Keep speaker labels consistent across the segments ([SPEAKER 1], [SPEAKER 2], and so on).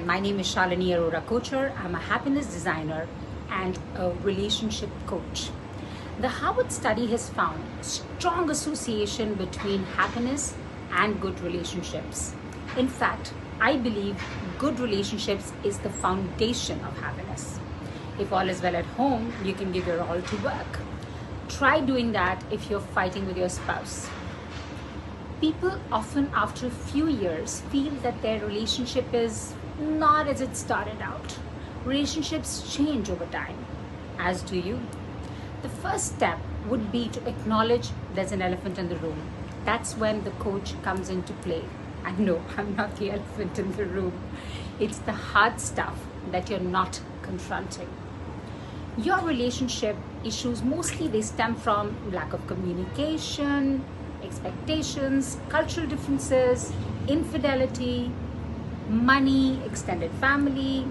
[SPEAKER 1] My name is Shalini Arora Kochar. I'm a happiness designer and a relationship coach. The Harvard study has found strong association between happiness and good relationships. In fact, I believe good relationships is the foundation of happiness. If all is well at home, you can give your all to work. Try doing that if you're fighting with your spouse. People often, after a few years, feel that their relationship is not as it started out. Relationships change over time, as do you. The first step would be to acknowledge there's an elephant in the room. That's when the coach comes into play. I know I'm not the elephant in the room. It's the hard stuff that you're not confronting. Your relationship issues mostly they stem from lack of communication, expectations, cultural differences, infidelity, money, extended family,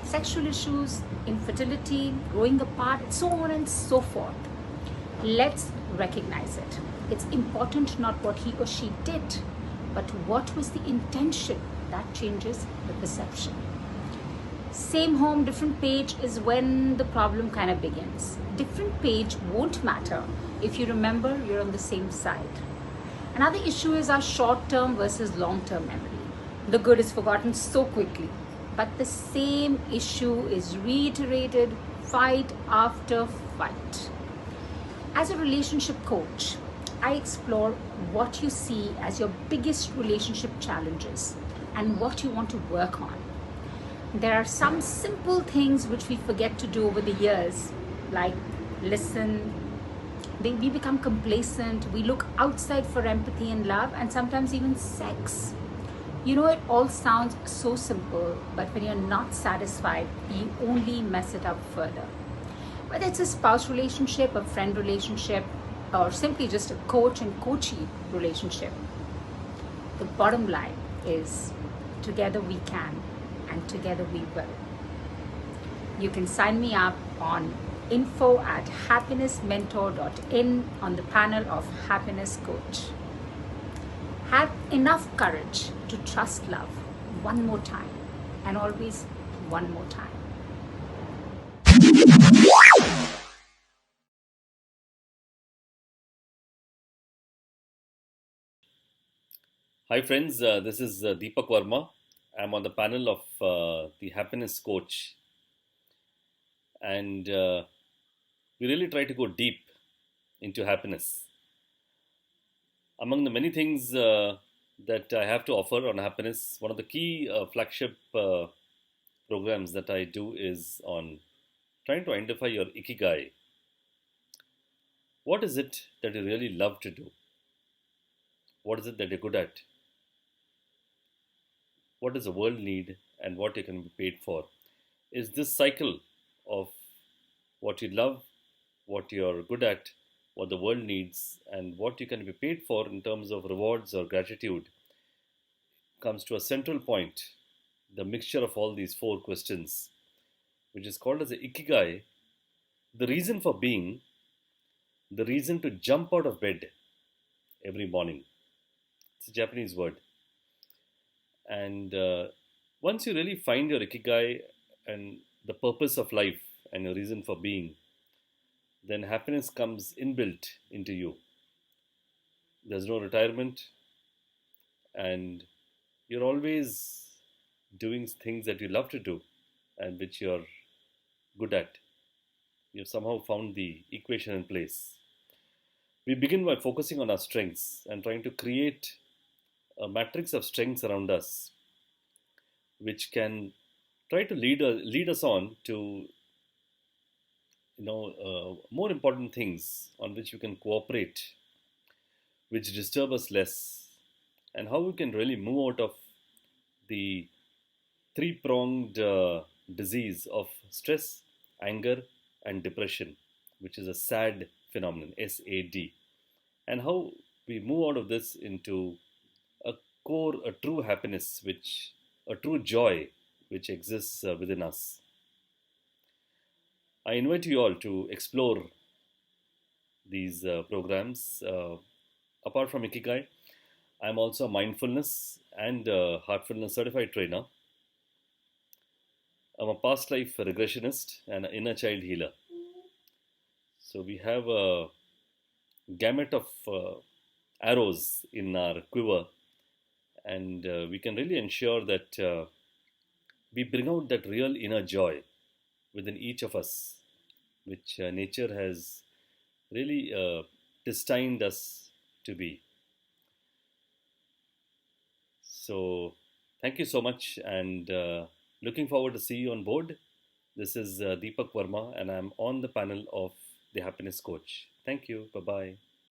[SPEAKER 1] sexual issues, infertility, growing apart, so on and so forth. Let's recognize it. It's important not what he or she did, but what was the intention. That changes the perception. Same home, different page is when the problem kind of begins. Different page won't matter if you remember you're on the same side. Another issue is our short-term versus long-term memory. The good is forgotten so quickly, but the same issue is reiterated fight after fight. As a relationship coach, I explore what you see as your biggest relationship challenges and what you want to work on. There are some simple things which we forget to do over the years, like listen. We become complacent, we look outside for empathy and love, and sometimes even sex. You know, it all sounds so simple, but when you're not satisfied, you only mess it up further. Whether it's a spouse relationship, a friend relationship, or simply just a coach and coachee relationship, the bottom line is together we can and together we will. You can sign me up on info@happinessmentor.in on the panel of Happiness Coach. Have enough courage to trust love one more time and always one more time.
[SPEAKER 2] Hi, friends. This is Deepak Verma. I'm on the panel of the Happiness Coach, and we really try to go deep into happiness. Among the many things that I have to offer on happiness, one of the key flagship programs that I do is on trying to identify your ikigai. What is it that you really love to do? What is it that you're good at? What does the world need and what you can be paid for? Is this cycle of what you love, what you're good at, what the world needs, and what you can be paid for in terms of rewards or gratitude comes to a central point, the mixture of all these four questions, which is called as the ikigai, the reason for being, the reason to jump out of bed every morning. It's a Japanese word. And once you really find your ikigai and the purpose of life and your reason for being, then happiness comes inbuilt into you. There's no retirement, and you're always doing things that you love to do and which you're good at. You've somehow found the equation in place. We begin by focusing on our strengths and trying to create a matrix of strengths around us, which can try to lead us on to more important things on which we can cooperate, which disturb us less, and how we can really move out of the three pronged disease of stress, anger, and depression, which is a SAD phenomenon, SAD, and how we move out of this into a core, a true happiness, a true joy, which exists within us. I invite you all to explore these programs. Apart from Ikigai, I'm also a mindfulness and heartfulness certified trainer. I'm a past life regressionist and an inner child healer. So we have a gamut of arrows in our quiver, and we can really ensure that we bring out that real inner joy within each of us, which nature has really destined us to be. So, thank you so much, and looking forward to see you on board. This is Deepak Verma, and I'm on the panel of the Happiness Coach. Thank you. Bye bye.